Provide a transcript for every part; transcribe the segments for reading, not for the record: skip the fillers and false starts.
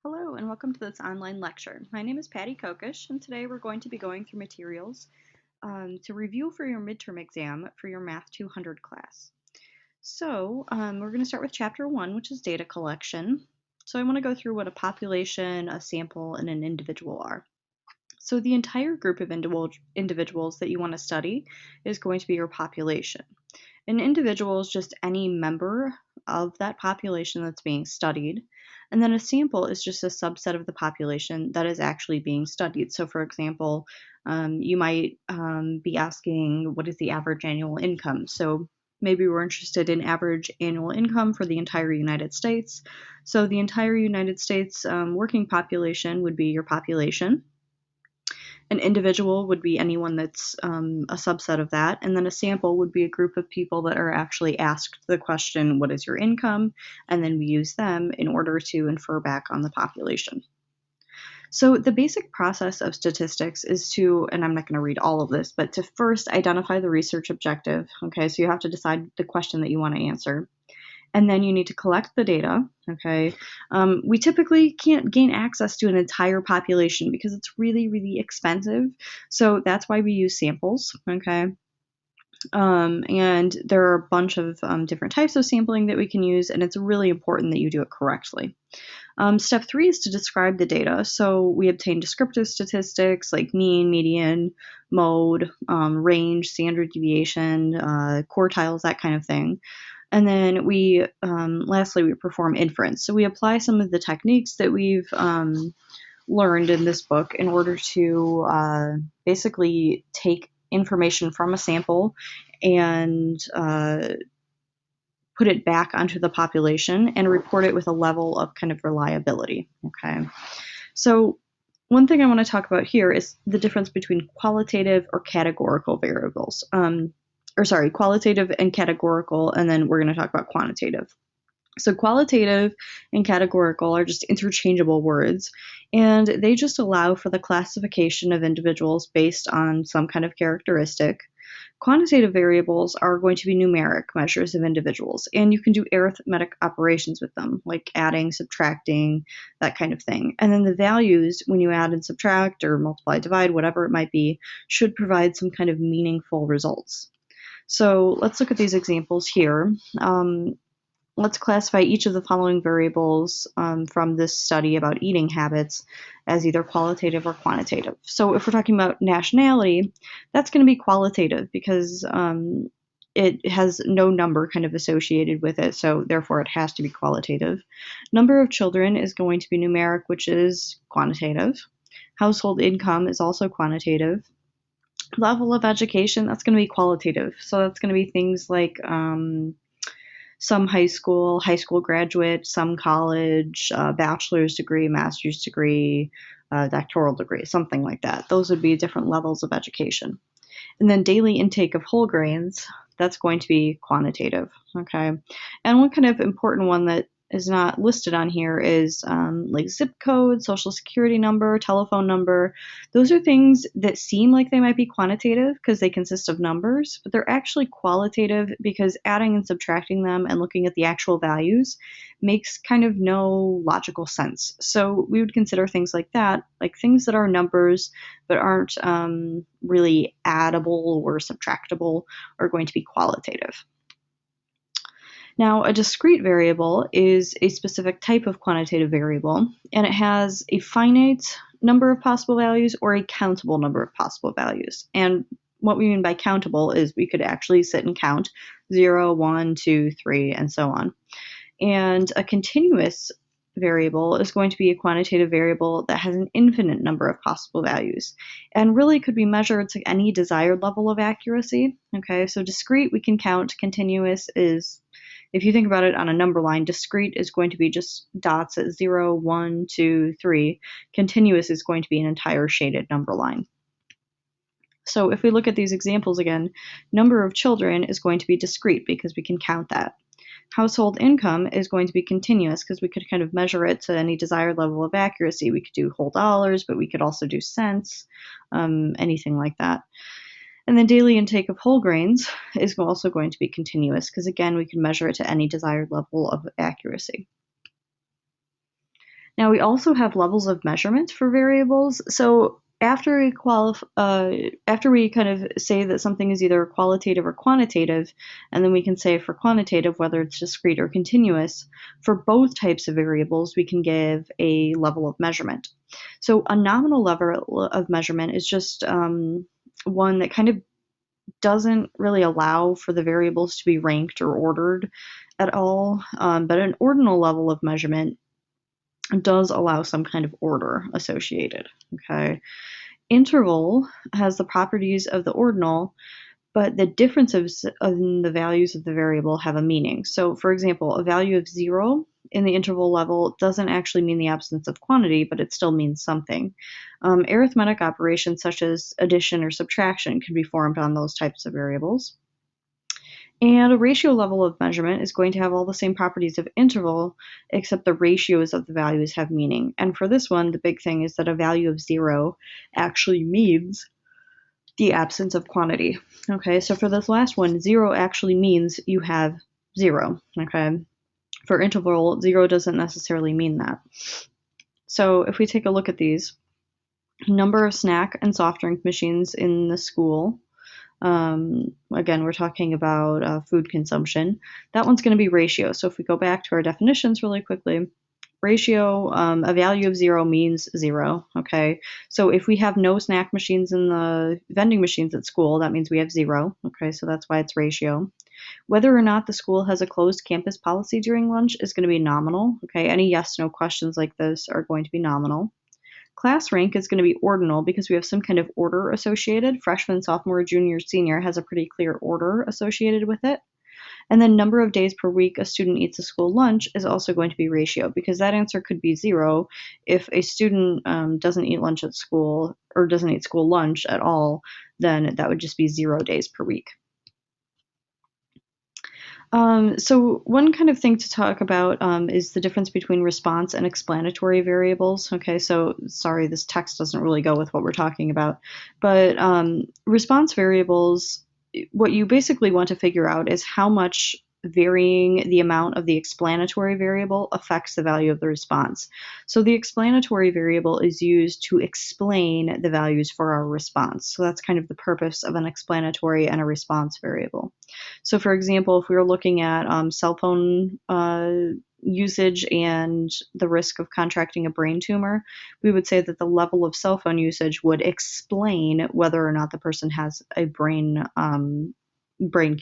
Hello and welcome to this online lecture. My name is Patty Kokish and today we're going to be going through materials to review for your midterm exam for your Math 200 class. So we're going to start with Chapter 1, which is data collection. So I want to go through what a population, a sample, and an individual are. So the entire group of individuals that you want to study is going to be your population. An individual is just any member of that population that's being studied, and then a sample is just a subset of the population that is actually being studied. So for example, you might be asking, what is the average annual income? So maybe we're interested in average annual income for the entire United States. So the entire United States working population would be your population. An individual would be anyone that's a subset of that, and then a sample would be a group of people that are actually asked the question, what is your income? And then we use them in order to infer back on the population. So the basic process of statistics is to, and I'm not going to read all of this, but to first identify the research objective. Okay, so you have to decide the question that you want to answer. And then you need to collect the data, okay? We typically can't gain access to an entire population because it's really, really expensive. So that's why we use samples, okay? And there are a bunch of different types of sampling that we can use, and it's really important that you do it correctly. Step 3 is to describe the data. So we obtain descriptive statistics like mean, median, mode, range, standard deviation, quartiles, that kind of thing. And then we, lastly, we perform inference. So we apply some of the techniques that we've learned in this book in order to basically take information from a sample and put it back onto the population and report it with a level of kind of reliability. Okay, so one thing I want to talk about here is the difference between qualitative or categorical variables. Qualitative and categorical, and then we're going to talk about quantitative. So qualitative and categorical are just interchangeable words, and they just allow for the classification of individuals based on some kind of characteristic. Quantitative variables are going to be numeric measures of individuals, and you can do arithmetic operations with them, like adding, subtracting, that kind of thing. And then the values, when you add and subtract or multiply, divide, whatever it might be, should provide some kind of meaningful results. So let's look at these examples here. Let's classify each of the following variables from this study about eating habits as either qualitative or quantitative. So if we're talking about nationality, that's going to be qualitative because it has no number kind of associated with it, so therefore it has to be qualitative. Number of children is going to be numeric, which is quantitative. Household income is also quantitative. Level of education, that's going to be qualitative. So that's going to be things like some high school graduate, some college, bachelor's degree, master's degree, doctoral degree, something like that. Those would be different levels of education. And then daily intake of whole grains, that's going to be quantitative, okay? And one kind of important one that is not listed on here is like zip code, social security number, telephone number. Those are things that seem like they might be quantitative because they consist of numbers, but they're actually qualitative because adding and subtracting them and looking at the actual values makes kind of no logical sense. So we would consider things like that, like things that are numbers but aren't really addable or subtractable, are going to be qualitative. Now, a discrete variable is a specific type of quantitative variable, and it has a finite number of possible values or a countable number of possible values. And what we mean by countable is we could actually sit and count 0, 1, 2, 3, and so on. And a continuous variable is going to be a quantitative variable that has an infinite number of possible values and really could be measured to any desired level of accuracy. Okay, so discrete we can count, continuous is, if you think about it on a number line, discrete is going to be just dots at 0, 1, 2, 3. Continuous is going to be an entire shaded number line. So if we look at these examples again, number of children is going to be discrete because we can count that. Household income is going to be continuous because we could kind of measure it to any desired level of accuracy. We could do whole dollars, but we could also do cents, anything like that. And then daily intake of whole grains is also going to be continuous because, again, we can measure it to any desired level of accuracy. Now we also have levels of measurement for variables. So after we kind of say that something is either qualitative or quantitative, and then we can say for quantitative whether it's discrete or continuous, for both types of variables we can give a level of measurement. So a nominal level of measurement is just one that kind of doesn't really allow for the variables to be ranked or ordered at all, but an ordinal level of measurement does allow some kind of order associated. Okay. Interval has the properties of the ordinal, but the differences in the values of the variable have a meaning. So, for example, a value of 0 in the interval level doesn't actually mean the absence of quantity, but it still means something. Arithmetic operations such as addition or subtraction can be formed on those types of variables. And a ratio level of measurement is going to have all the same properties of interval, except the ratios of the values have meaning. And for this one, the big thing is that a value of 0 actually means the absence of quantity. Okay, so for this last one, 0 actually means you have 0. Okay, for interval, 0 doesn't necessarily mean that. So if we take a look at these, number of snack and soft drink machines in the school. Again, we're talking about food consumption. That one's going to be ratio. So if we go back to our definitions really quickly, ratio, a value of 0 means 0. Okay, so if we have no snack machines in the vending machines at school, that means we have 0. Okay, so that's why it's ratio. Whether or not the school has a closed campus policy during lunch is going to be nominal. Okay, any yes/no questions like this are going to be nominal. Class rank is going to be ordinal because we have some kind of order associated. Freshman, sophomore, junior, senior has a pretty clear order associated with it. And then number of days per week a student eats a school lunch is also going to be ratio, because that answer could be 0 if a student doesn't eat lunch at school or doesn't eat school lunch at all, then that would just be 0 days per week. So one kind of thing to talk about is the difference between response and explanatory variables. Okay, so sorry, this text doesn't really go with what we're talking about, but response variables, what you basically want to figure out is how much varying the amount of the explanatory variable affects the value of the response. So the explanatory variable is used to explain the values for our response. So that's kind of the purpose of an explanatory and a response variable. So for example, if we were looking at cell phone usage and the risk of contracting a brain tumor, we would say that the level of cell phone usage would explain whether or not the person has a brain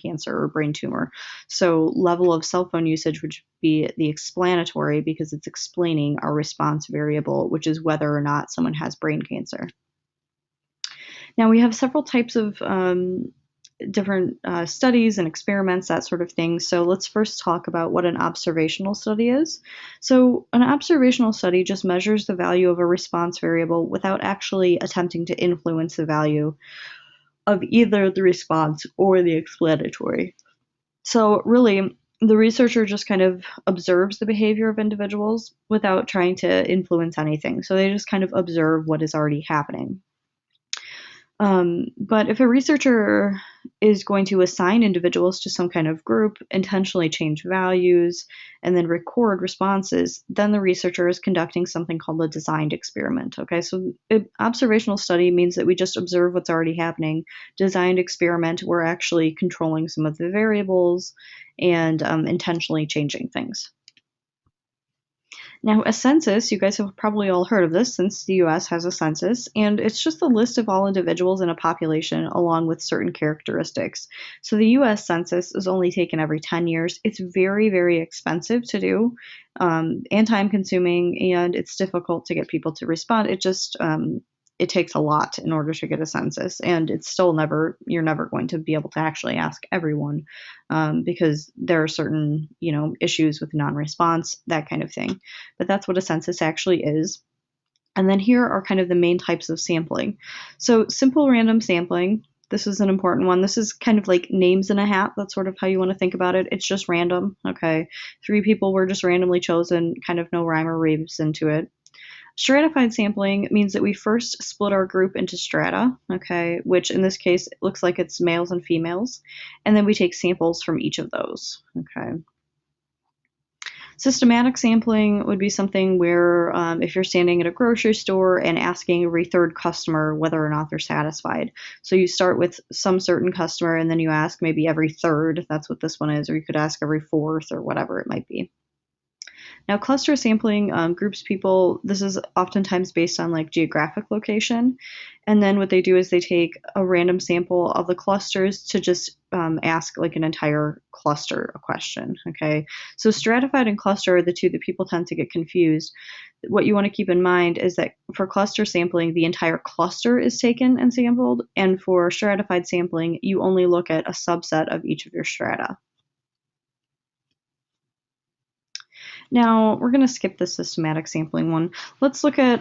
cancer or brain tumor. So level of cell phone usage would be the explanatory because it's explaining our response variable, which is whether or not someone has brain cancer. Now we have several types of different studies and experiments, that sort of thing. So let's first talk about what an observational study is. So an observational study just measures the value of a response variable without actually attempting to influence the value of either the response or the explanatory. So really, the researcher just kind of observes the behavior of individuals without trying to influence anything. So they just kind of observe what is already happening. But if a researcher is going to assign individuals to some kind of group, intentionally change values, and then record responses, then the researcher is conducting something called a designed experiment. Okay, so observational study means that we just observe what's already happening. Designed experiment, we're actually controlling some of the variables and intentionally changing things. Now, a census, you guys have probably all heard of this since the US has a census, and it's just the list of all individuals in a population along with certain characteristics. So the US Census is only taken every 10 years. It's very, very expensive to do and time consuming, and it's difficult to get people to respond. It takes a lot in order to get a census, and it's still you're never going to be able to actually ask everyone because there are certain, issues with non-response, that kind of thing. But that's what a census actually is. And then here are kind of the main types of sampling. So simple random sampling, this is an important one. This is kind of like names in a hat. That's sort of how you want to think about it. It's just random. Okay. 3 people were just randomly chosen, kind of no rhyme or reason to it. Stratified sampling means that we first split our group into strata, okay, which in this case looks like it's males and females, and then we take samples from each of those, okay. Systematic sampling would be something where if you're standing at a grocery store and asking every third customer whether or not they're satisfied. So you start with some certain customer and then you ask maybe every third, that's what this one is, or you could ask every fourth or whatever it might be. Now, cluster sampling groups people. This is oftentimes based on like geographic location. And then what they do is they take a random sample of the clusters to just ask like an entire cluster a question. Okay. So stratified and cluster are the two that people tend to get confused. What you want to keep in mind is that for cluster sampling, the entire cluster is taken and sampled. And for stratified sampling, you only look at a subset of each of your strata. Now, we're going to skip the systematic sampling one. Let's look at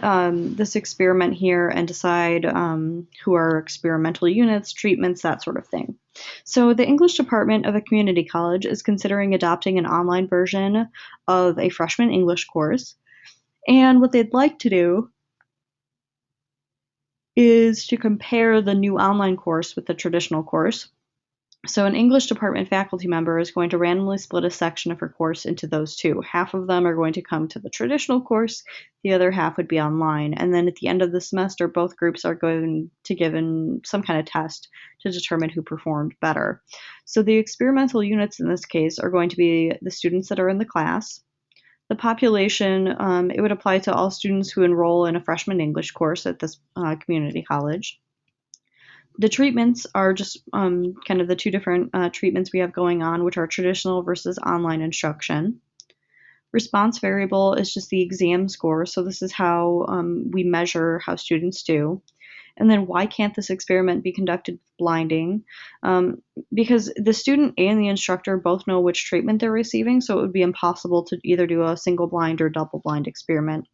this experiment here and decide who are experimental units, treatments, that sort of thing. So the English department of a community college is considering adopting an online version of a freshman English course. And what they'd like to do is to compare the new online course with the traditional course. So an English department faculty member is going to randomly split a section of her course into those two. Half of them are going to come to the traditional course, the other half would be online. And then at the end of the semester, both groups are going to give some kind of test to determine who performed better. So the experimental units in this case are going to be the students that are in the class. The population, it would apply to all students who enroll in a freshman English course at this community college. The treatments are just kind of the two different treatments we have going on, which are traditional versus online instruction. Response variable is just the exam score, so this is how we measure how students do. And then why can't this experiment be conducted with blinding? Because the student and the instructor both know which treatment they're receiving, so it would be impossible to either do a single blind or double blind experiment.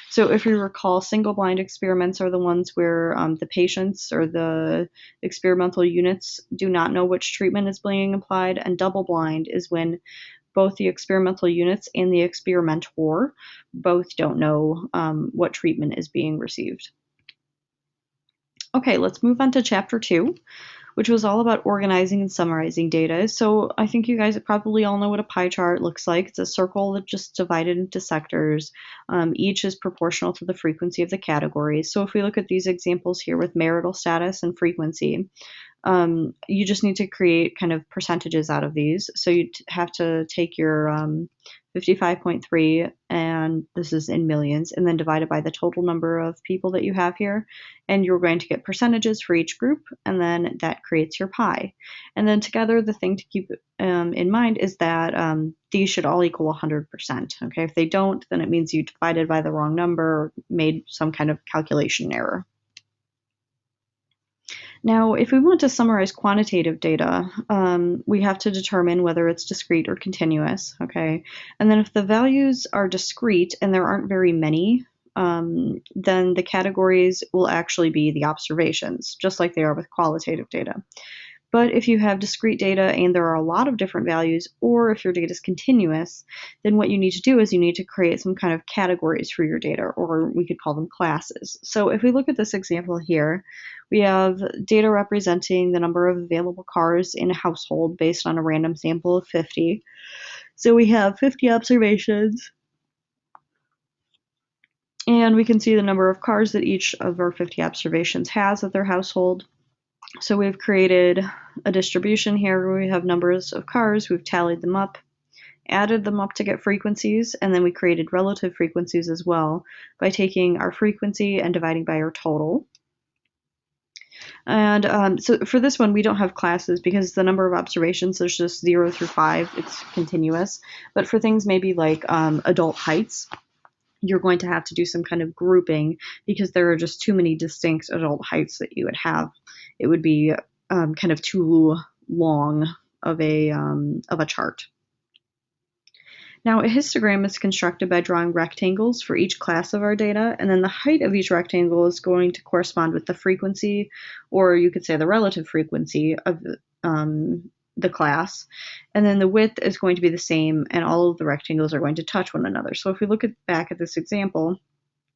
So if you recall, single blind experiments are the ones where the patients or the experimental units do not know which treatment is being applied, and double blind is when both the experimental units and the experimenter both don't know what treatment is being received. Okay, let's move on to chapter 2, which was all about organizing and summarizing data. So I think you guys probably all know what a pie chart looks like. It's a circle that's just divided into sectors. Each is proportional to the frequency of the categories. So if we look at these examples here with marital status and frequency, you just need to create kind of percentages out of these. So you have to take your 55.3, and this is in millions, and then divide it by the total number of people that you have here, and you're going to get percentages for each group, and then that creates your pie. And then together, the thing to keep in mind is that these should all equal 100%. Okay, if they don't, then it means you divided by the wrong number or made some kind of calculation error. Now, if we want to summarize quantitative data, we have to determine whether it's discrete or continuous, okay? And then if the values are discrete and there aren't very many, then the categories will actually be the observations, just like they are with qualitative data. But if you have discrete data and there are a lot of different values, or if your data is continuous, then what you need to do is you need to create some kind of categories for your data, or we could call them classes. So if we look at this example here, we have data representing the number of available cars in a household based on a random sample of 50. So we have 50 observations, and we can see the number of cars that each of our 50 observations has at their household. So we've created a distribution here where we have numbers of cars, we've tallied them up, added them up to get frequencies, and then we created relative frequencies as well by taking our frequency and dividing by our total. And so for this one, we don't have classes because the number of observations, there's just 0 through 5, it's continuous. But for things maybe like adult heights, you're going to have to do some kind of grouping because there are just too many distinct adult heights that you would have. It would be kind of too long of a chart. Now, a histogram is constructed by drawing rectangles for each class of our data, and then the height of each rectangle is going to correspond with the frequency, or you could say the relative frequency of the class, and then the width is going to be the same, and all of the rectangles are going to touch one another. So if we look back at this example,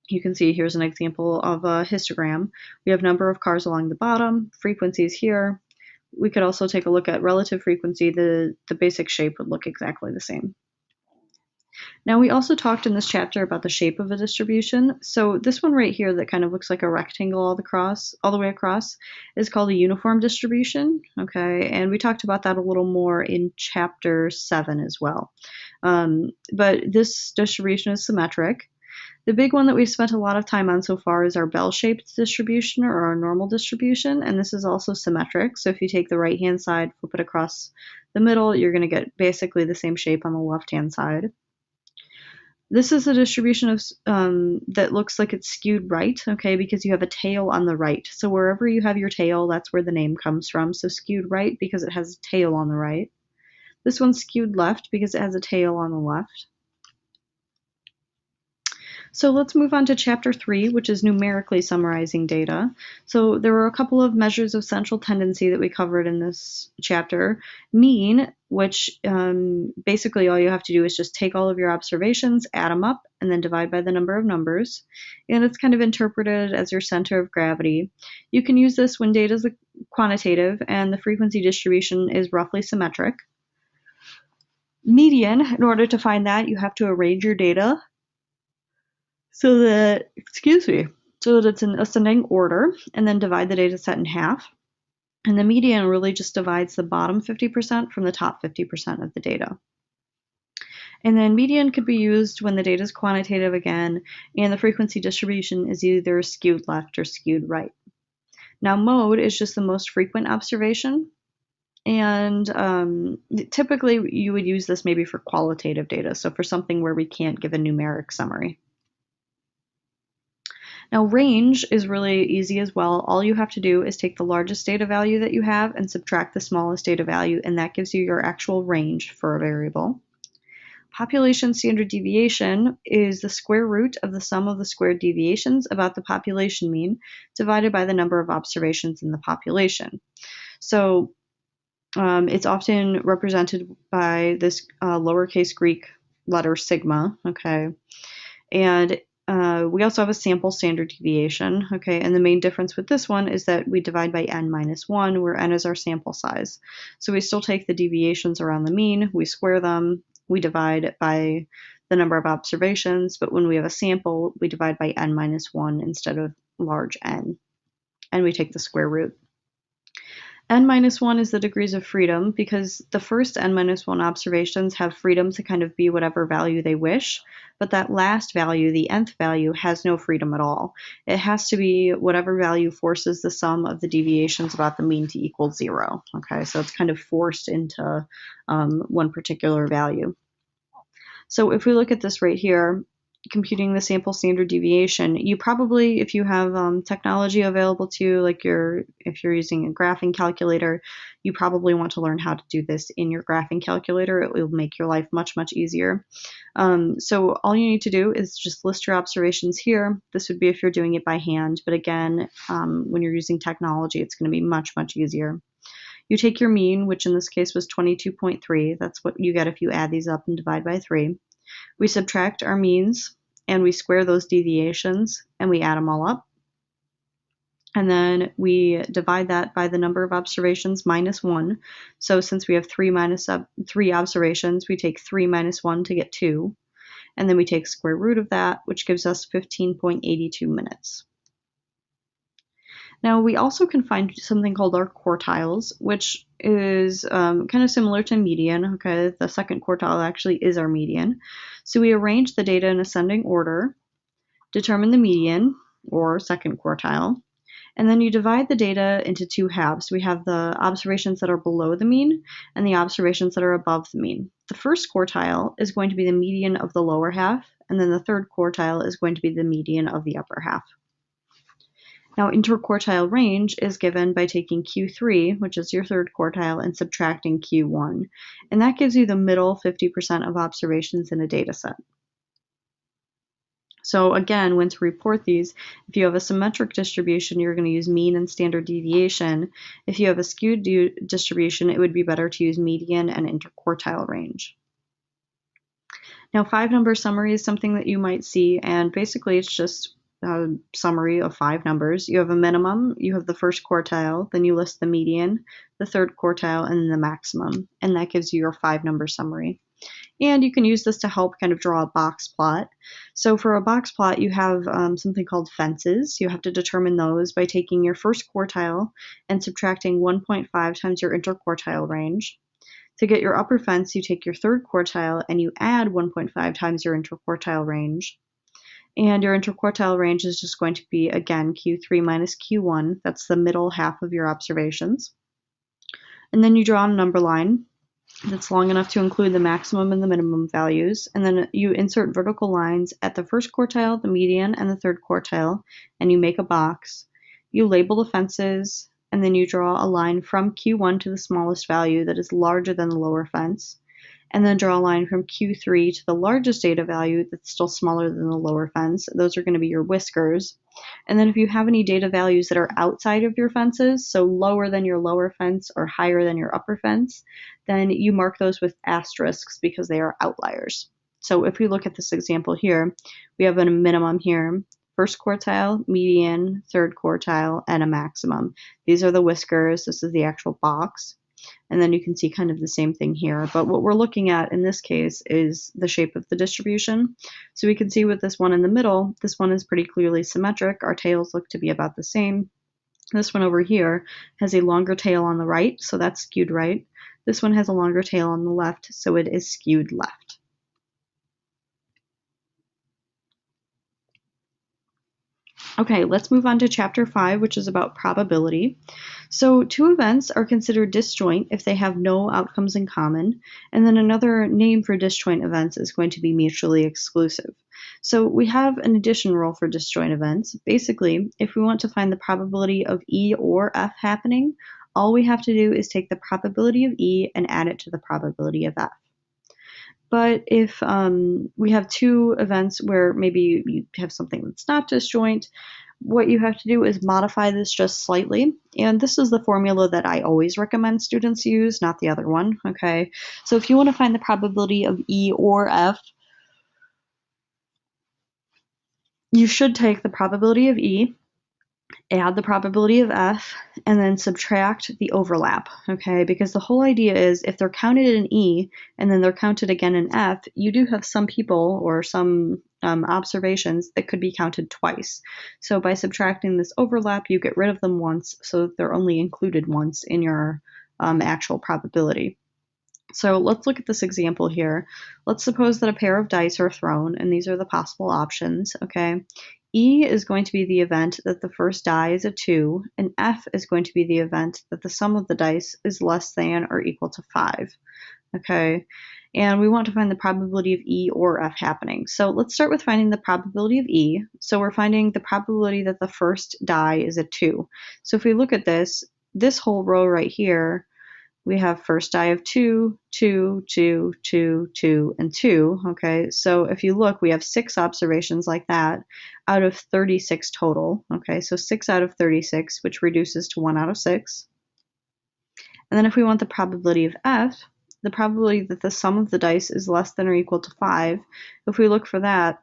you can see here's an example of a histogram. We have number of cars along the bottom, frequencies here. We could also take a look at relative frequency. The basic shape would look exactly the same. Now, we also talked in this chapter about the shape of a distribution. So this one right here that kind of looks like a rectangle all the way across is called a uniform distribution, okay? And we talked about that a little more in chapter 7 as well. But this distribution is symmetric. The big one that we've spent a lot of time on so far is our bell-shaped distribution or our normal distribution, and this is also symmetric. So if you take the right-hand side, flip it across the middle, you're going to get basically the same shape on the left-hand side. This is a distribution of that looks like it's skewed right, okay, because you have a tail on the right. So wherever you have your tail, that's where the name comes from. So skewed right because it has a tail on the right. This one's skewed left because it has a tail on the left. So let's move on to chapter 3, which is numerically summarizing data. So there were a couple of measures of central tendency that we covered in this chapter. Mean, which basically all you have to do is just take all of your observations, add them up, and then divide by the number of numbers. And it's kind of interpreted as your center of gravity. You can use this when data is quantitative and the frequency distribution is roughly symmetric. Median, in order to find that, you have to arrange your data so that it's in ascending order, and then divide the data set in half. And the median really just divides the bottom 50% from the top 50% of the data. And then median could be used when the data is quantitative again, and the frequency distribution is either skewed left or skewed right. Now, mode is just the most frequent observation, and typically you would use this maybe for qualitative data, so for something where we can't give a numeric summary. Now, range is really easy as well. All you have to do is take the largest data value that you have and subtract the smallest data value, and that gives you your actual range for a variable. Population standard deviation is the square root of the sum of the squared deviations about the population mean divided by the number of observations in the population. So it's often represented by this lowercase Greek letter sigma, okay? And we also have a sample standard deviation, okay, and the main difference with this one is that we divide by n minus 1, where n is our sample size. So we still take the deviations around the mean, we square them, we divide by the number of observations, but when we have a sample, we divide by n minus 1 instead of large n, and we take the square root. N minus 1 is the degrees of freedom because the first n minus 1 observations have freedom to kind of be whatever value they wish, but that last value, the nth value, has no freedom at all. It has to be whatever value forces the sum of the deviations about the mean to equal 0. Okay, so it's kind of forced into one particular value. So if we look at this right here, computing the sample standard deviation, you probably, if you have technology available to you, like if you're using a graphing calculator, you probably want to learn how to do this in your graphing calculator. It will make your life much, much easier. So all you need to do is just list your observations here. This would be if you're doing it by hand, but again, when you're using technology, it's going to be much, much easier. You take your mean, which in this case was 22.3. That's what you get if you add these up and divide by 3. We subtract our means, and we square those deviations, and we add them all up. And then we divide that by the number of observations minus 1. So since we have 3 observations, we take 3 minus 1 to get 2. And then we take square root of that, which gives us 15.82 minutes. Now, we also can find something called our quartiles, which is kind of similar to median. Okay, the second quartile actually is our median. So we arrange the data in ascending order, determine the median, or second quartile, and then you divide the data into two halves. We have the observations that are below the mean and the observations that are above the mean. The first quartile is going to be the median of the lower half, and then the third quartile is going to be the median of the upper half. Now, interquartile range is given by taking Q3, which is your third quartile, and subtracting Q1. And that gives you the middle 50% of observations in a data set. So again, when to report these, if you have a symmetric distribution, you're going to use mean and standard deviation. If you have a skewed distribution, it would be better to use median and interquartile range. Now, 5-number summary is something that you might see, and basically it's just a summary of 5 numbers. You have a minimum, you have the first quartile, then you list the median, the third quartile, and then the maximum, and that gives you your 5-number summary. And you can use this to help kind of draw a box plot. So for a box plot, you have something called fences. You have to determine those by taking your first quartile and subtracting 1.5 times your interquartile range. To get your upper fence, you take your third quartile and you add 1.5 times your interquartile range. And your interquartile range is just going to be, again, Q3 minus Q1. That's the middle half of your observations. And then you draw a number line that's long enough to include the maximum and the minimum values. And then you insert vertical lines at the first quartile, the median, and the third quartile, and you make a box. You label the fences, and then you draw a line from Q1 to the smallest value that is larger than the lower fence, and then draw a line from Q3 to the largest data value that's still smaller than the lower fence. Those are going to be your whiskers. And then if you have any data values that are outside of your fences, so lower than your lower fence or higher than your upper fence, then you mark those with asterisks because they are outliers. So if we look at this example here, we have a minimum here, first quartile, median, third quartile, and a maximum. These are the whiskers. This is the actual box. And then you can see kind of the same thing here. But what we're looking at in this case is the shape of the distribution. So we can see with this one in the middle, this one is pretty clearly symmetric. Our tails look to be about the same. This one over here has a longer tail on the right, so that's skewed right. This one has a longer tail on the left, so it is skewed left. Okay, let's move on to chapter 5, which is about probability. So two events are considered disjoint if they have no outcomes in common, and then another name for disjoint events is going to be mutually exclusive. So we have an addition rule for disjoint events. Basically, if we want to find the probability of E or F happening, all we have to do is take the probability of E and add it to the probability of F. But if we have two events where maybe you have something that's not disjoint, what you have to do is modify this just slightly. And this is the formula that I always recommend students use, not the other one, okay? So if you want to find the probability of E or F, you should take the probability of E, add the probability of F, and then subtract the overlap, okay? Because the whole idea is if they're counted in E and then they're counted again in F, you do have some people or some observations that could be counted twice. So by subtracting this overlap, you get rid of them once so that they're only included once in your actual probability. So let's look at this example here. Let's suppose that a pair of dice are thrown, and these are the possible options, okay? E is going to be the event that the first die is a 2, and F is going to be the event that the sum of the dice is less than or equal to 5, okay? And we want to find the probability of E or F happening. So let's start with finding the probability of E. So we're finding the probability that the first die is a 2. So if we look at this whole row right here, we have first die of 2, 2, 2, 2, 2, and 2, okay? So if you look, we have 6 observations like that out of 36 total, okay? So 6 out of 36, which reduces to 1 out of 6. And then if we want the probability of F, the probability that the sum of the dice is less than or equal to 5, if we look for that,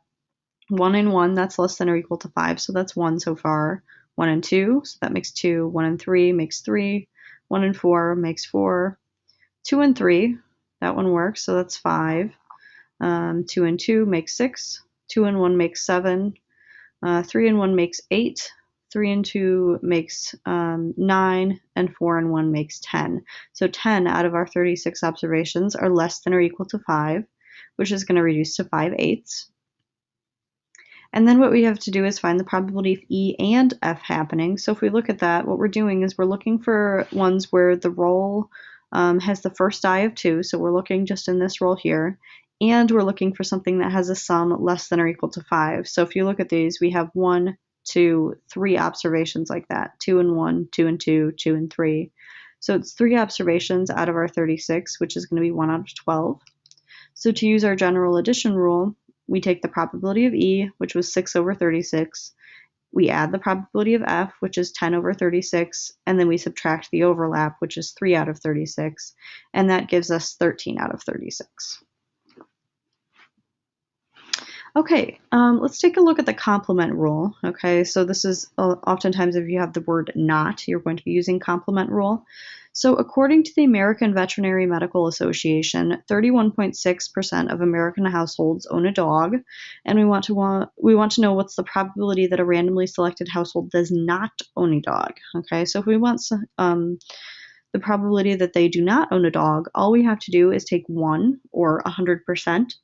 1 and 1, that's less than or equal to 5, so that's 1 so far. 1 and 2, so that makes 2. 1 and 3 makes 3. 1 and 4 makes 4. 2 and 3, that one works, so that's 5. 2 and 2 makes 6. 2 and 1 makes 7. 3 and 1 makes 8. 3 and 2 makes 9. And 4 and 1 makes 10. So 10 out of our 36 observations are less than or equal to 5, which is going to reduce to 5/8. And then what we have to do is find the probability of E and F happening. So if we look at that, what we're doing is we're looking for ones where the roll has the first die of 2. So we're looking just in this roll here. And we're looking for something that has a sum less than or equal to 5. So if you look at these, we have 1, 2, 3 observations like that. 2 and 1, 2 and 2, 2 and 3. So it's 3 observations out of our 36, which is going to be 1 out of 12. So to use our general addition rule, we take the probability of E, which was 6 over 36. We add the probability of F, which is 10 over 36, and then we subtract the overlap, which is 3 out of 36, and that gives us 13 out of 36. Okay, let's take a look at the complement rule. Okay, so this is oftentimes if you have the word not, you're going to be using complement rule. So according to the American Veterinary Medical Association, 31.6% of American households own a dog, and we want to know what's the probability that a randomly selected household does not own a dog. Okay, so if we want the probability that they do not own a dog, all we have to do is take 1 or 100%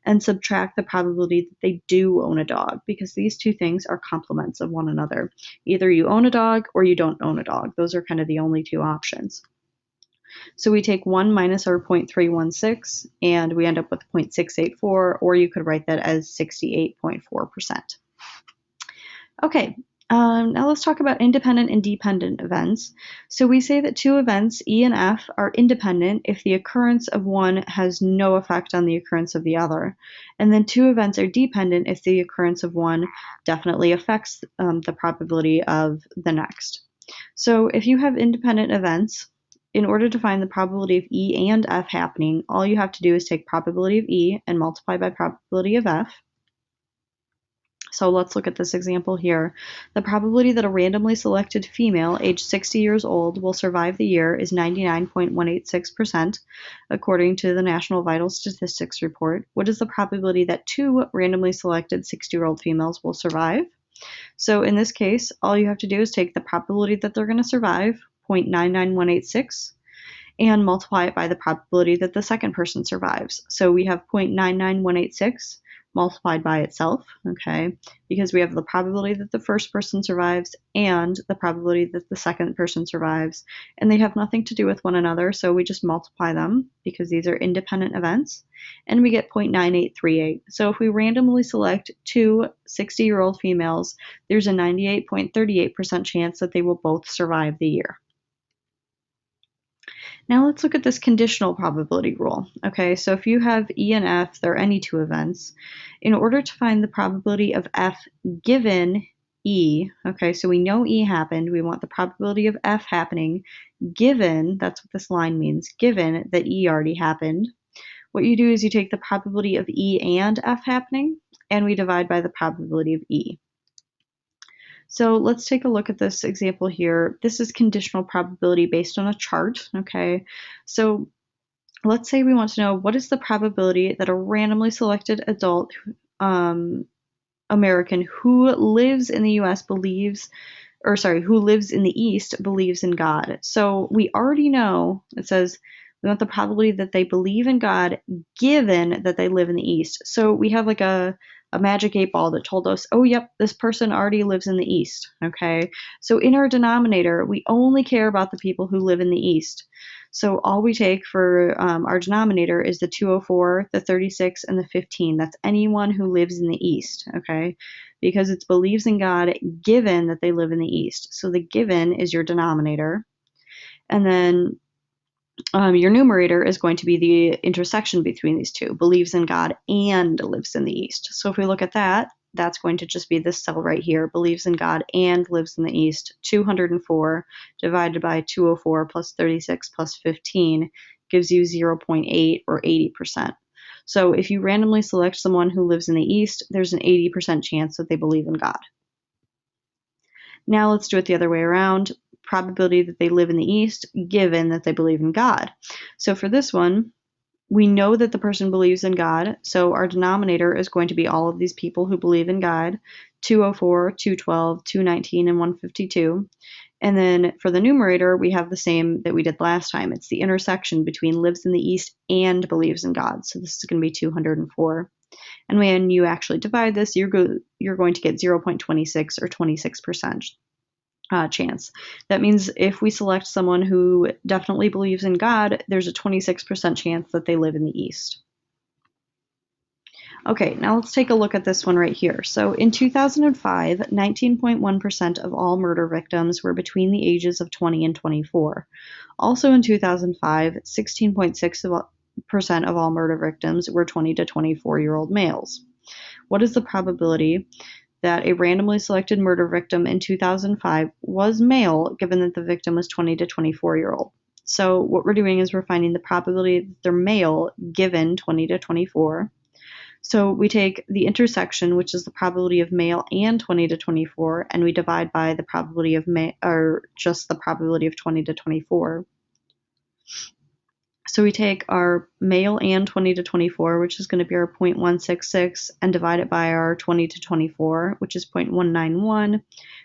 and subtract the probability that they do own a dog, because these two things are complements of one another. Either you own a dog or you don't own a dog. Those are kind of the only two options. So we take 1 minus our 0.316 and we end up with 0.684, or you could write that as 68.4%. Okay, now let's talk about independent and dependent events. So we say that two events, E and F, are independent if the occurrence of one has no effect on the occurrence of the other. And then two events are dependent if the occurrence of one definitely affects the probability of the next. So if you have independent events, in order to find the probability of E and F happening, all you have to do is take probability of E and multiply by probability of F. So let's look at this example here. The probability that a randomly selected female aged 60 years old will survive the year is 99.186%, according to the National Vital Statistics Report. What is the probability that two randomly selected 60-year-old females will survive? So in this case, all you have to do is take the probability that they're going to survive, 0.99186, and multiply it by the probability that the second person survives. So we have 0.99186 multiplied by itself, okay, because we have the probability that the first person survives and the probability that the second person survives, and they have nothing to do with one another, so we just multiply them because these are independent events, and we get 0.9838. So if we randomly select two 60-year-old females, there's a 98.38% chance that they will both survive the year. Now let's look at this conditional probability rule. Okay, so if you have E and F, they're any two events. In order to find the probability of F given E, okay, so we know E happened, we want the probability of F happening given, that's what this line means, given that E already happened. What you do is you take the probability of E and F happening, and we divide by the probability of E. So let's take a look at this example here. This is conditional probability based on a chart, okay? So let's say we want to know what is the probability that a randomly selected adult American who lives in the US who lives in the East believes in God. So we already know, it says, we want the probability that they believe in God given that they live in the East. So we have like a magic 8-ball that told us, oh, yep, this person already lives in the East, okay? So in our denominator, we only care about the people who live in the East. So all we take for our denominator is the 204, the 36, and the 15. That's anyone who lives in the East, okay? Because it believes in God given that they live in the East. So the given is your denominator. And then your numerator is going to be the intersection between these two, believes in God and lives in the East. So if we look at that, that's going to just be this cell right here, believes in God and lives in the East. 204 divided by 204 plus 36 plus 15 gives you 0.8 or 80%. So if you randomly select someone who lives in the East, there's an 80% chance that they believe in God. Now let's do it the other way around. Probability that they live in the East given that they believe in God. So for this one, we know that the person believes in God, so our denominator is going to be all of these people who believe in God, 204, 212, 219, and 152. And then for the numerator, we have the same that we did last time. It's the intersection between lives in the East and believes in God. So this is going to be 204. And when you actually divide this, you're going to get 0.26 or 26%. Chance. That means if we select someone who definitely believes in God, there's a 26% chance that they live in the East. Okay, now let's take a look at this one right here. So in 2005, 19.1% of all murder victims were between the ages of 20 and 24. Also in 2005, 16.6% of all murder victims were 20 to 24-year-old males. What is the probability that a randomly selected murder victim in 2005 was male, given that the victim was 20 to 24-year-old? So what we're doing is we're finding the probability that they're male given 20 to 24. So we take the intersection, which is the probability of male and 20 to 24, and we divide by the probability of just the probability of 20 to 24. So we take our male and 20 to 24, which is going to be our 0.166, and divide it by our 20 to 24, which is 0.191,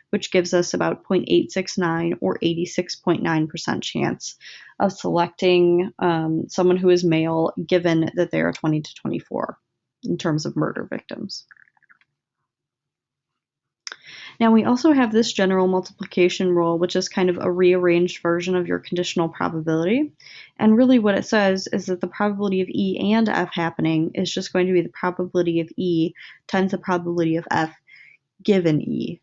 which gives us about 0.869 or 86.9% chance of selecting someone who is male given that they are 20 to 24 in terms of murder victims. Now we also have this general multiplication rule, which is kind of a rearranged version of your conditional probability. And really what it says is that the probability of E and F happening is just going to be the probability of E times the probability of F given E.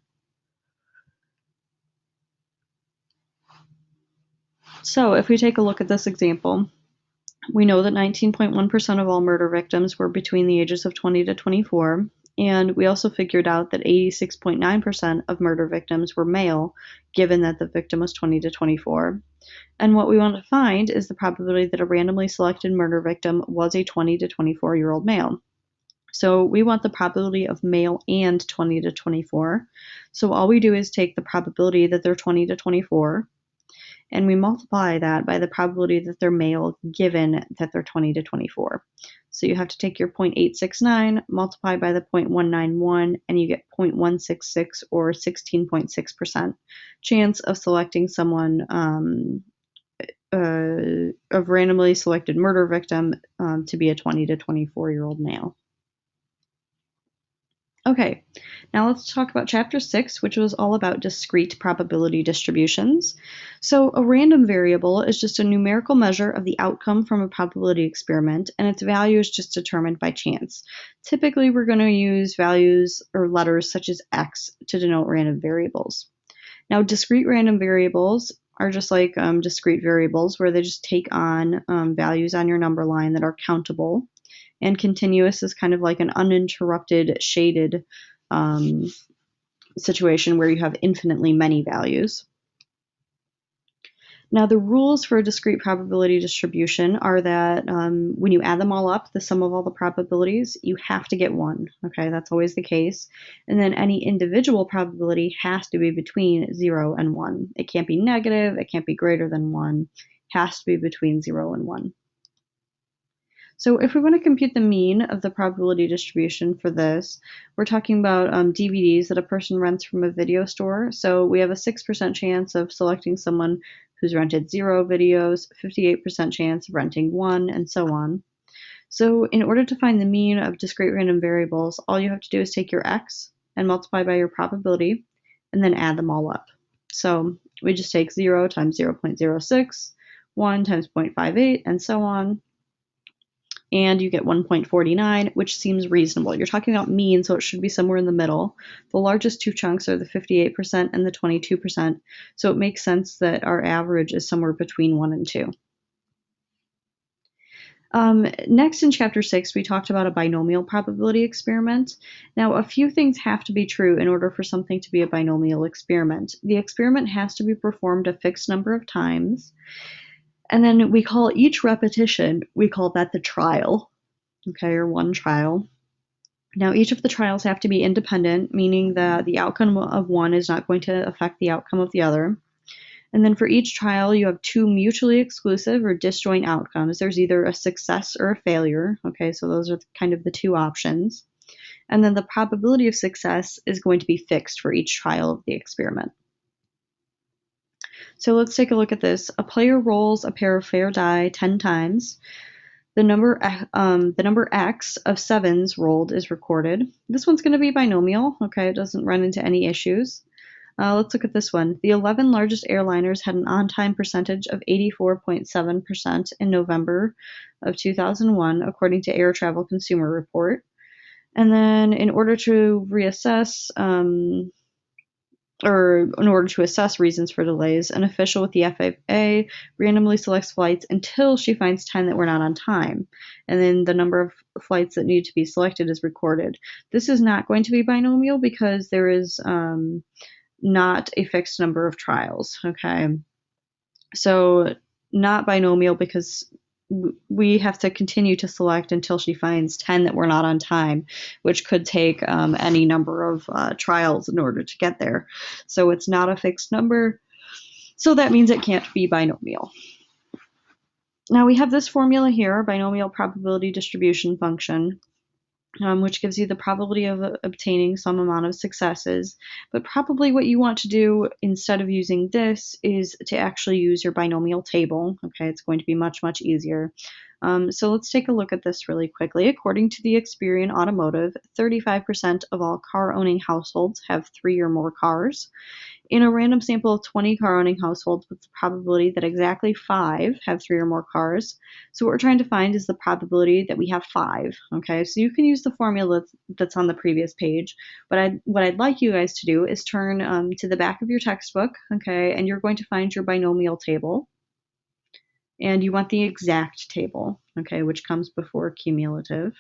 So if we take a look at this example, we know that 19.1% of all murder victims were between the ages of 20 to 24. And we also figured out that 86.9% of murder victims were male, given that the victim was 20 to 24. And what we want to find is the probability that a randomly selected murder victim was a 20 to 24-year-old male. So we want the probability of male and 20 to 24. So all we do is take the probability that they're 20 to 24, and we multiply that by the probability that they're male given that they're 20 to 24. So you have to take your 0.869, multiply by the 0.191, and you get 0.166 or 16.6% chance of selecting someone of randomly selected murder victim to be a 20 to 24-year-old male. Okay, now let's talk about Chapter 6, which was all about discrete probability distributions. So a random variable is just a numerical measure of the outcome from a probability experiment, and its value is just determined by chance. Typically, we're going to use values or letters such as X to denote random variables. Now, discrete random variables are just like discrete variables, where they just take on values on your number line that are countable. And continuous is kind of like an uninterrupted shaded situation where you have infinitely many values. Now the rules for a discrete probability distribution are that when you add them all up, the sum of all the probabilities, you have to get 1. Okay, that's always the case. And then any individual probability has to be between 0 and 1. It can't be negative, it can't be greater than 1. It has to be between 0 and 1. So if we want to compute the mean of the probability distribution for this, we're talking about DVDs that a person rents from a video store. So we have a 6% chance of selecting someone who's rented 0 videos, 58% chance of renting 1, and so on. So in order to find the mean of discrete random variables, all you have to do is take your X and multiply by your probability, and then add them all up. So we just take 0 times 0.06, 1 times 0.58, and so on. And you get 1.49, which seems reasonable. You're talking about mean, so it should be somewhere in the middle. The largest two chunks are the 58% and the 22%, so it makes sense that our average is somewhere between 1 and 2. Next in Chapter 6, we talked about a binomial probability experiment. Now, a few things have to be true in order for something to be a binomial experiment. The experiment has to be performed a fixed number of times. And then we call each repetition, we call that the trial, okay, or one trial. Now, each of the trials have to be independent, meaning that the outcome of one is not going to affect the outcome of the other. And then for each trial, you have 2 mutually exclusive or disjoint outcomes. There's either a success or a failure, okay, so those are kind of the 2 options. And then the probability of success is going to be fixed for each trial of the experiment. So let's take a look at this. A player rolls a pair of fair die 10 times. The number X of 7s rolled is recorded. This one's going to be binomial. Okay, it doesn't run into any issues. Let's look at this one. The 11 largest airliners had an on-time percentage of 84.7% in November of 2001, according to Air Travel Consumer Report. And then in order to reassess or in order to assess reasons for delays, an official with the FAA randomly selects flights until she finds 10 that were not on time. And then the number of flights that need to be selected is recorded. This is not going to be binomial because there is not a fixed number of trials, okay? So not binomial because we have to continue to select until she finds 10 that were not on time, which could take any number of trials in order to get there. So it's not a fixed number, so that means it can't be binomial. Now we have this formula here, binomial probability distribution function, which gives you the probability of obtaining some amount of successes. But probably what you want to do instead of using this is to actually use your binomial table. Okay, it's going to be much, much easier. So let's take a look at this really quickly. According to the Experian Automotive, 35% of all car-owning households have 3 or more cars. In a random sample of 20 car-owning households, what's the probability that exactly 5 have 3 or more cars? So what we're trying to find is the probability that we have 5. Okay, so you can use the formula that's on the previous page, but what I'd like you guys to do is turn to the back of your textbook, okay, and you're going to find your binomial table, and you want the exact table, okay, which comes before cumulative.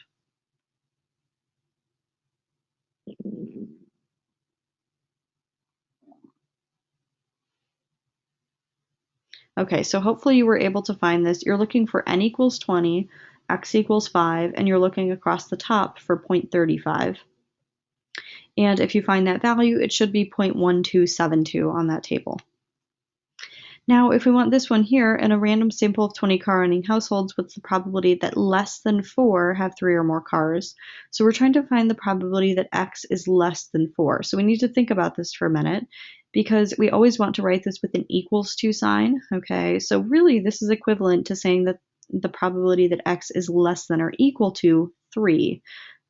Okay, so hopefully you were able to find this. You're looking for n equals 20, x equals 5, and you're looking across the top for 0.35. And if you find that value, it should be 0.1272 on that table. Now, if we want this one here, in a random sample of 20 car-owning households, what's the probability that less than 4 have 3 or more cars? So we're trying to find the probability that x is less than 4. So we need to think about this for a minute, because we always want to write this with an equals to sign, okay? So really, this is equivalent to saying that the probability that x is less than or equal to 3,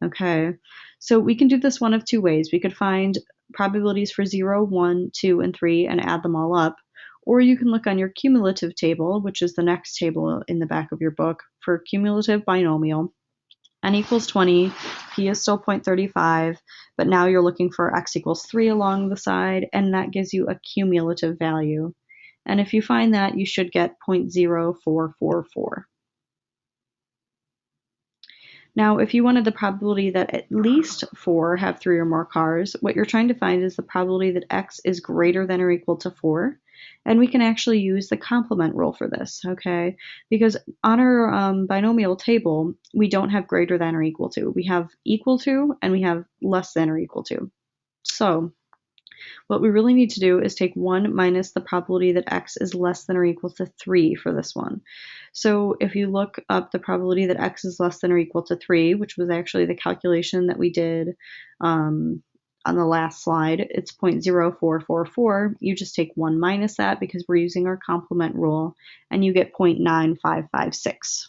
okay? So we can do this one of two ways. We could find probabilities for 0, 1, 2, and 3 and add them all up. Or you can look on your cumulative table, which is the next table in the back of your book, for cumulative binomial. N equals 20, p is still 0.35, but now you're looking for x equals 3 along the side, and that gives you a cumulative value. And if you find that, you should get 0.0444. Now, if you wanted the probability that at least 4 have 3 or more cars, what you're trying to find is the probability that x is greater than or equal to 4. And we can actually use the complement rule for this, okay? Because on our binomial table, we don't have greater than or equal to. We have equal to, and we have less than or equal to. So what we really need to do is take 1 minus the probability that x is less than or equal to 3 for this one. So if you look up the probability that x is less than or equal to 3, which was actually the calculation that we did on the last slide, it's 0.0444. You just take 1 minus that because we're using our complement rule, and you get 0.9556.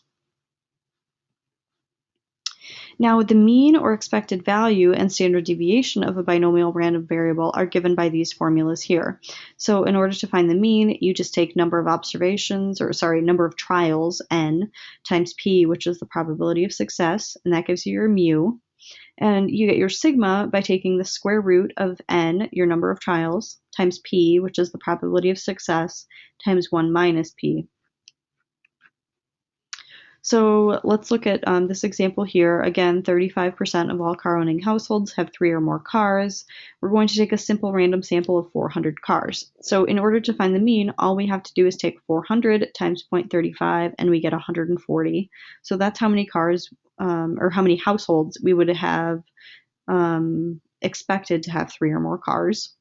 Now, the mean or expected value and standard deviation of a binomial random variable are given by these formulas here. So in order to find the mean, you just take number of observations, number of trials, n, times p, which is the probability of success, and that gives you your mu. And you get your sigma by taking the square root of n, your number of trials, times p, which is the probability of success, times 1 minus p. So let's look at this example here. Again, 35% of all car-owning households have 3 or more cars. We're going to take a simple random sample of 400 cars. So in order to find the mean, all we have to do is take 400 times 0.35, and we get 140. So that's how many cars, or how many households we would have expected to have 3 or more cars.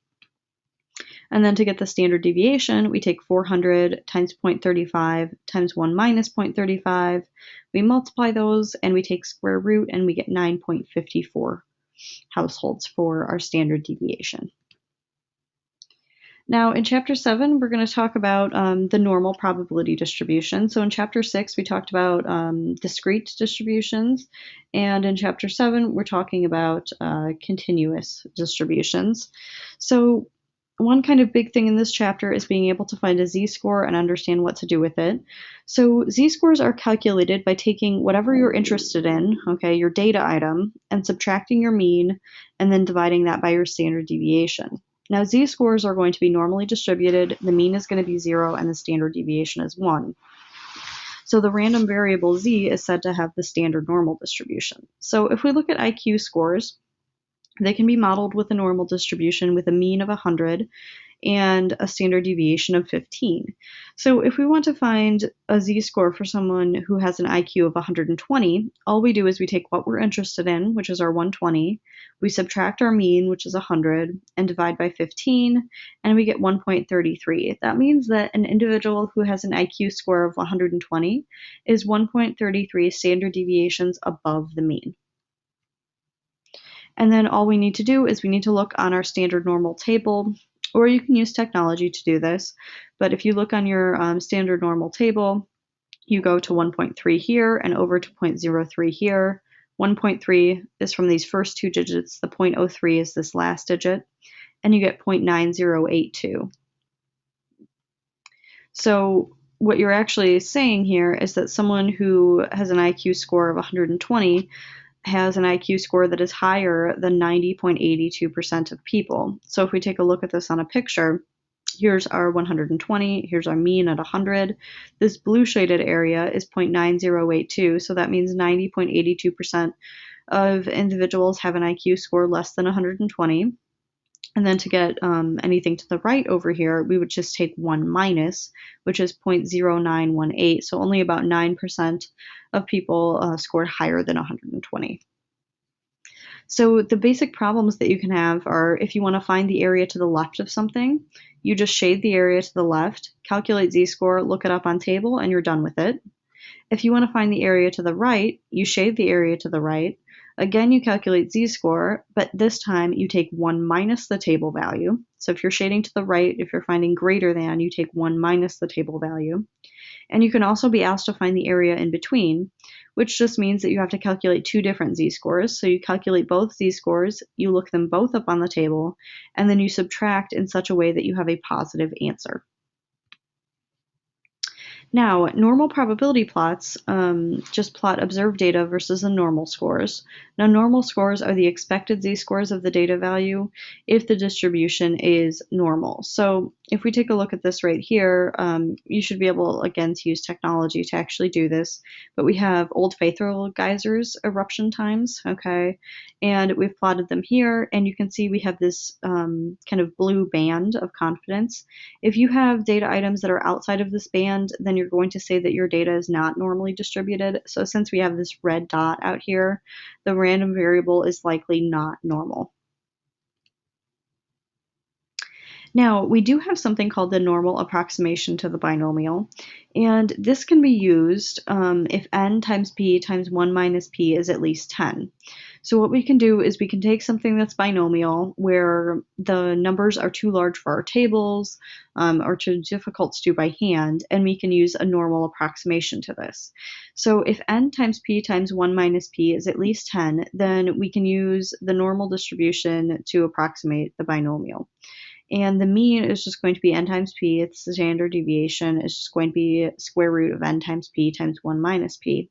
And then to get the standard deviation, we take 400 times 0.35 times 1 minus 0.35. We multiply those, and we take square root, and we get 9.54 households for our standard deviation. Now, in Chapter 7, we're going to talk about the normal probability distribution. So in Chapter 6, we talked about discrete distributions. And in Chapter 7, we're talking about continuous distributions. So one kind of big thing in this chapter is being able to find a z-score and understand what to do with it. So z-scores are calculated by taking whatever you're interested in, okay, your data item, and subtracting your mean, and then dividing that by your standard deviation. Now, z-scores are going to be normally distributed. The mean is going to be 0, and the standard deviation is 1. So the random variable z is said to have the standard normal distribution. So if we look at IQ scores, They can be modeled with a normal distribution with a mean of 100 and a standard deviation of 15. So if we want to find a z-score for someone who has an IQ of 120, all we do is we take what we're interested in, which is our 120, we subtract our mean, which is 100, and divide by 15, and we get 1.33. That means that an individual who has an IQ score of 120 is 1.33 standard deviations above the mean. And then all we need to do is we need to look on our standard normal table, or you can use technology to do this. But if you look on your standard normal table, you go to 1.3 here and over to 0.03 here. 1.3 is from these first two digits. The 0.03 is this last digit, and you get 0.9082. So what you're actually saying here is that someone who has an IQ score of 120 has an IQ score that is higher than 90.82% of people. So if we take a look at this on a picture, here's our 120, here's our mean at 100. This blue shaded area is 0.9082, so that means 90.82% of individuals have an IQ score less than 120. And then to get anything to the right over here, we would just take 1 minus, which is 0.0918. So only about 9% of people scored higher than 120. So the basic problems that you can have are if you want to find the area to the left of something, you just shade the area to the left, calculate z-score, look it up on table, and you're done with it. If you want to find the area to the right, you shade the area to the right. Again, you calculate z-score, but this time you take 1 minus the table value. So if you're shading to the right, if you're finding greater than, you take 1 minus the table value. And you can also be asked to find the area in between, which just means that you have to calculate two different z-scores. So you calculate both z-scores, you look them both up on the table, and then you subtract in such a way that you have a positive answer. Now, normal probability plots just plot observed data versus the normal scores. Now, normal scores are the expected z-scores of the data value if the distribution is normal. So if we take a look at this right here, you should be able, again, to use technology to actually do this. But we have Old Faithful geysers eruption times, okay? And we've plotted them here, and you can see we have this kind of blue band of confidence. If you have data items that are outside of this band, then you're going to say that your data is not normally distributed. So since we have this red dot out here, the random variable is likely not normal. Now, we do have something called the normal approximation to the binomial, and this can be used if n times p times 1 minus p is at least 10. So what we can do is we can take something that's binomial, where the numbers are too large for our tables or too difficult to do by hand, and we can use a normal approximation to this. So if n times p times 1 minus p is at least 10, then we can use the normal distribution to approximate the binomial. And the mean is just going to be n times p. It's the standard deviation. It's just going to be square root of n times p times 1 minus p.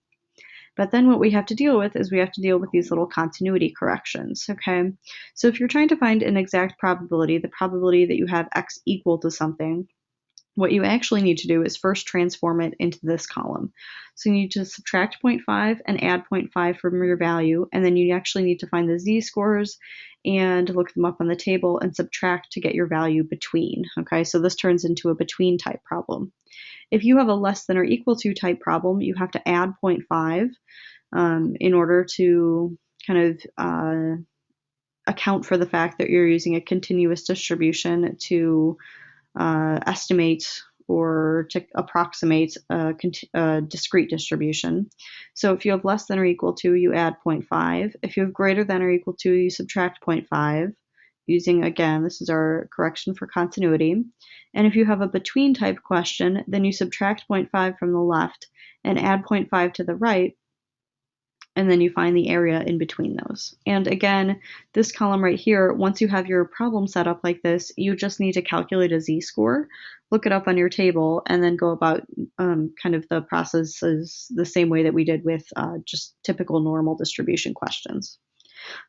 But then what we have to deal with is we have to deal with these little continuity corrections, okay? So if you're trying to find an exact probability, the probability that you have x equal to something, what you actually need to do is first transform it into this column. So you need to subtract 0.5 and add 0.5 from your value, and then you actually need to find the z-scores and look them up on the table and subtract to get your value between, okay? So this turns into a between type problem. If you have a less than or equal to type problem, you have to add 0.5 in order to kind of account for the fact that you're using a continuous distribution to estimate or to approximate a discrete distribution. So if you have less than or equal to, you add 0.5. If you have greater than or equal to, you subtract 0.5. Using, again, this is our correction for continuity. And if you have a between type question, then you subtract 0.5 from the left and add 0.5 to the right, and then you find the area in between those. And again, this column right here, once you have your problem set up like this, you just need to calculate a z-score, look it up on your table, and then go about kind of the processes the same way that we did with just typical normal distribution questions.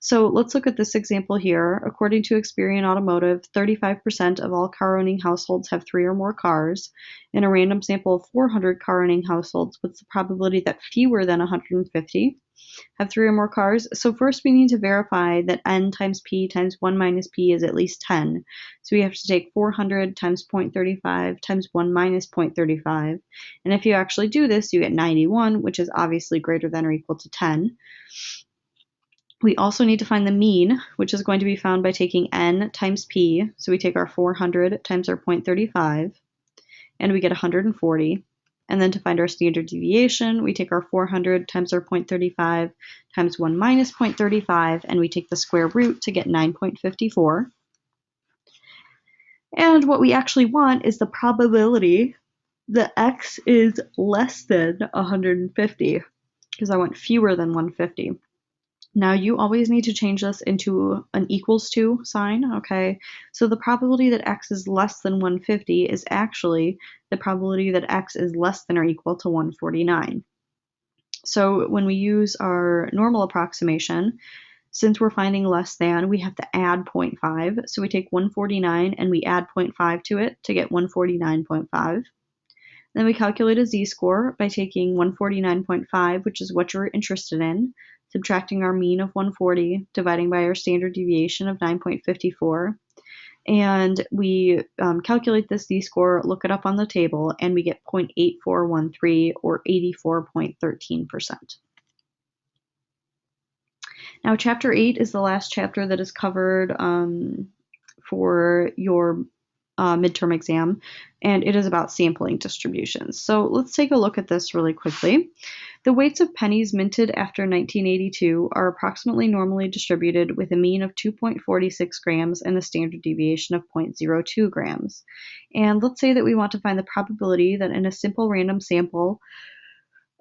So let's look at this example here. According to Experian Automotive, 35% of all car-owning households have 3 or more cars. In a random sample of 400 car-owning households, what's the probability that fewer than 150 have 3 or more cars? So first we need to verify that n times p times 1 minus p is at least 10. So we have to take 400 times 0.35 times 1 minus 0.35. And if you actually do this, you get 91, which is obviously greater than or equal to 10. We also need to find the mean, which is going to be found by taking n times p. So we take our 400 times our 0.35, and we get 140. And then to find our standard deviation, we take our 400 times our 0.35 times 1 minus 0.35, and we take the square root to get 9.54. And what we actually want is the probability that x is less than 150, because I want fewer than 150. Now you always need to change this into an equals to sign, okay? So the probability that x is less than 150 is actually the probability that x is less than or equal to 149. So when we use our normal approximation, since we're finding less than, we have to add 0.5. So we take 149 and we add 0.5 to it to get 149.5. Then we calculate a z-score by taking 149.5, which is what you're interested in, subtracting our mean of 140, dividing by our standard deviation of 9.54. And we calculate this z-score, look it up on the table, and we get 0.8413 or 84.13%. Now, Chapter 8 is the last chapter that is covered for your midterm exam, and it is about sampling distributions. So let's take a look at this really quickly. The weights of pennies minted after 1982 are approximately normally distributed with a mean of 2.46 grams and a standard deviation of 0.02 grams. And let's say that we want to find the probability that in a simple random sample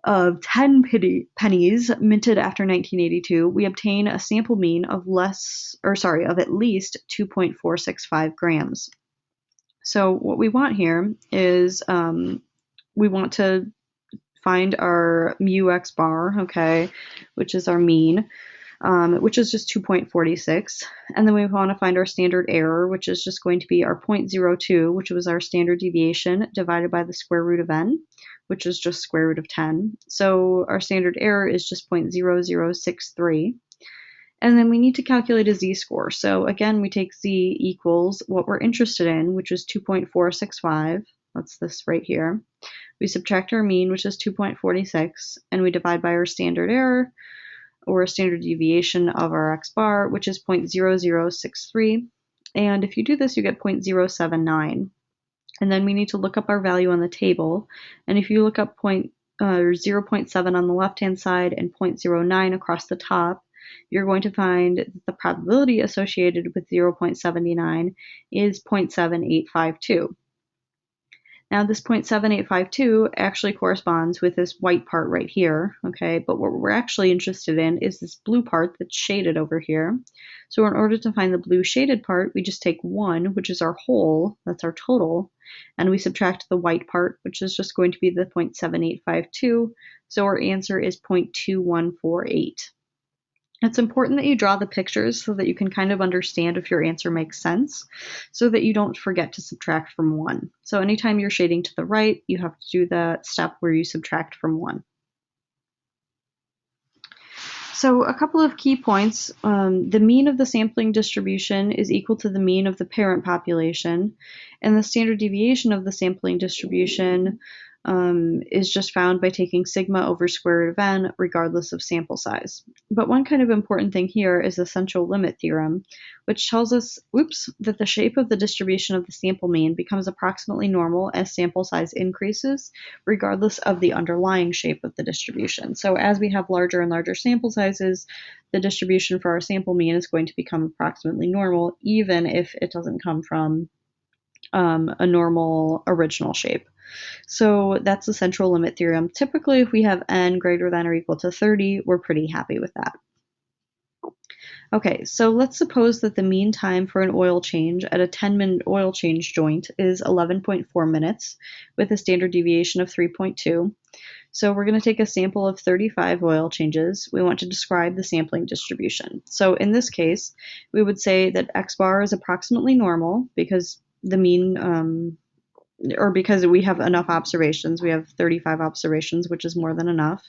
of 10 pennies minted after 1982, we obtain a sample mean of at least 2.465 grams. So what we want here is we want to find our mu x bar, okay, which is our mean, which is just 2.46. And then we want to find our standard error, which is just going to be our 0.02, which was our standard deviation, divided by the square root of n, which is just square root of 10. So our standard error is just 0.0063. And then we need to calculate a z-score. So again, we take z equals what we're interested in, which is 2.465. That's this right here. We subtract our mean, which is 2.46, and we divide by our standard error, or standard deviation of our x bar, which is 0.0063. And if you do this, you get 0.079. And then we need to look up our value on the table. And if you look up 0.7 on the left-hand side and 0.09 across the top, you're going to find that the probability associated with 0.79 is 0.7852. Now this 0.7852 actually corresponds with this white part right here, okay, but what we're actually interested in is this blue part that's shaded over here. So in order to find the blue shaded part, we just take 1, which is our whole, that's our total, and we subtract the white part, which is just going to be the 0.7852, so our answer is 0.2148. It's important that you draw the pictures so that you can kind of understand if your answer makes sense, so that you don't forget to subtract from 1. So anytime you're shading to the right, you have to do the step where you subtract from 1. So a couple of key points. The mean of the sampling distribution is equal to the mean of the parent population, and the standard deviation of the sampling distribution is just found by taking sigma over square root of n, regardless of sample size. But one kind of important thing here is the central limit theorem, which tells us, that the shape of the distribution of the sample mean becomes approximately normal as sample size increases, regardless of the underlying shape of the distribution. So as we have larger and larger sample sizes, the distribution for our sample mean is going to become approximately normal, even if it doesn't come from a normal original shape. So that's the central limit theorem. Typically, if we have n greater than or equal to 30, we're pretty happy with that. Okay, so let's suppose that the mean time for an oil change at a 10-minute oil change joint is 11.4 minutes with a standard deviation of 3.2. So we're going to take a sample of 35 oil changes. We want to describe the sampling distribution. So in this case, we would say that X bar is approximately normal because the mean, or because we have enough observations. We have 35 observations, which is more than enough.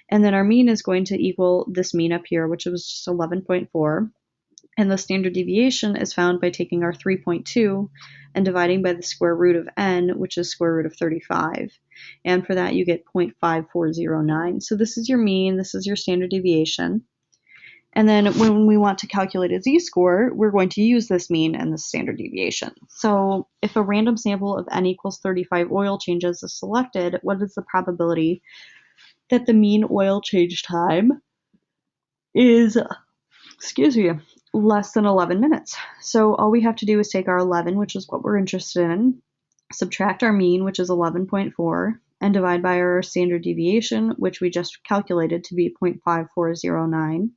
And then our mean is going to equal this mean up here, which was just 11.4. And the standard deviation is found by taking our 3.2 and dividing by the square root of n, which is square root of 35. And for that, you get 0.5409. So this is your mean, this is your standard deviation. And then when we want to calculate a z-score, we're going to use this mean and the standard deviation. So if a random sample of n equals 35 oil changes is selected, what is the probability that the mean oil change time is, less than 11 minutes? So all we have to do is take our 11, which is what we're interested in, subtract our mean, which is 11.4, and divide by our standard deviation, which we just calculated to be 0.5409,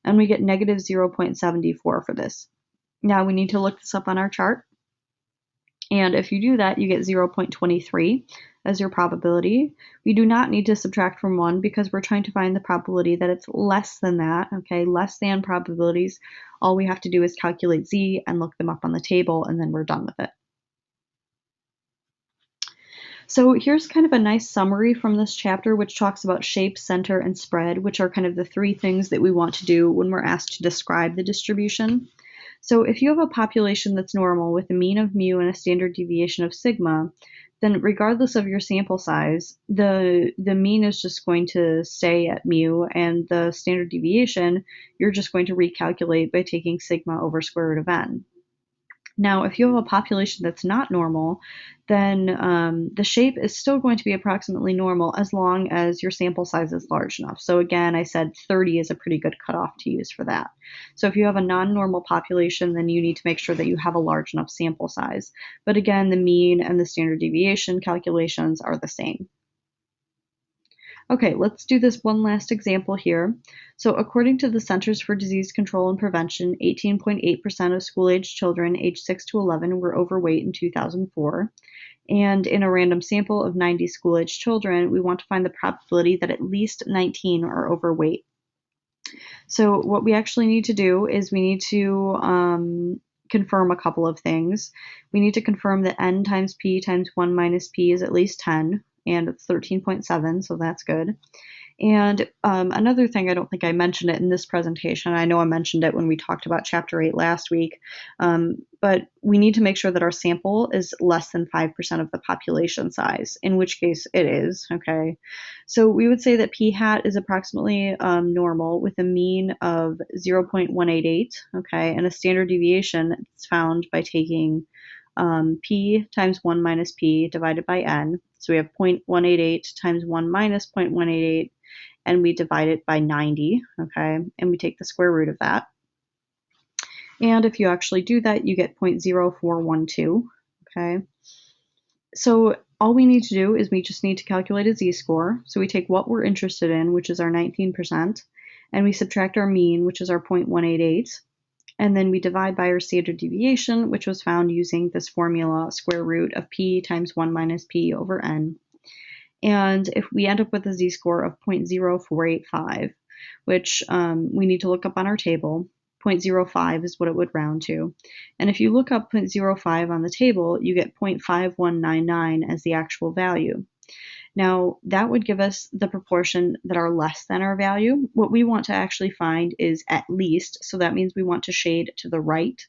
and we get negative 0.74 for this. Now we need to look this up on our chart, and if you do that, you get 0.23 as your probability. We do not need to subtract from 1 because we're trying to find the probability that it's less than that, okay? Less than probabilities. All we have to do is calculate z and look them up on the table, and then we're done with it. So here's kind of a nice summary from this chapter, which talks about shape, center, and spread, which are kind of the three things that we want to do when we're asked to describe the distribution. So if you have a population that's normal with a mean of mu and a standard deviation of sigma, then regardless of your sample size, the mean is just going to stay at mu, and the standard deviation, you're just going to recalculate by taking sigma over square root of n. Now, if you have a population that's not normal, then the shape is still going to be approximately normal as long as your sample size is large enough. So again, I said 30 is a pretty good cutoff to use for that. So if you have a non-normal population, then you need to make sure that you have a large enough sample size. But again, the mean and the standard deviation calculations are the same. Okay, let's do this one last example here. So according to the Centers for Disease Control and Prevention, 18.8% of school-aged children aged 6 to 11 were overweight in 2004. And in a random sample of 90 school-aged children, we want to find the probability that at least 19 are overweight. So what we actually need to do is we need to confirm a couple of things. We need to confirm that n times p times 1 minus p is at least 10. And it's 13.7, so that's good. And another thing, I don't think I mentioned it in this presentation. I know I mentioned it when we talked about Chapter 8 last week, but we need to make sure that our sample is less than 5% of the population size, in which case it is, okay? So we would say that p hat is approximately normal with a mean of 0.188, okay? And a standard deviation is found by taking p times 1 minus p divided by n. So we have 0.188 times 1 minus 0.188, and we divide it by 90, okay? And we take the square root of that. And if you actually do that, you get 0.0412, okay? So all we need to do is we just need to calculate a z-score. So we take what we're interested in, which is our 19%, and we subtract our mean, which is our 0.188, and then we divide by our standard deviation, which was found using this formula, square root of p times 1 minus p over n. And if we end up with a z-score of 0.0485, which we need to look up on our table, 0.05 is what it would round to. And if you look up 0.05 on the table, you get 0.5199 as the actual value. Now, that would give us the proportion that are less than our value. What we want to actually find is at least, so that means we want to shade to the right.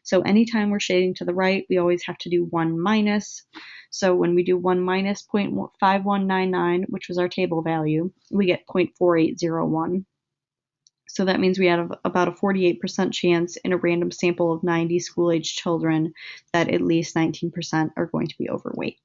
So anytime we're shading to the right, we always have to do 1 minus. So when we do 1 minus 0.5199, which was our table value, we get 0.4801. So that means we have about a 48% chance in a random sample of 90 school-aged children that at least 19% are going to be overweight.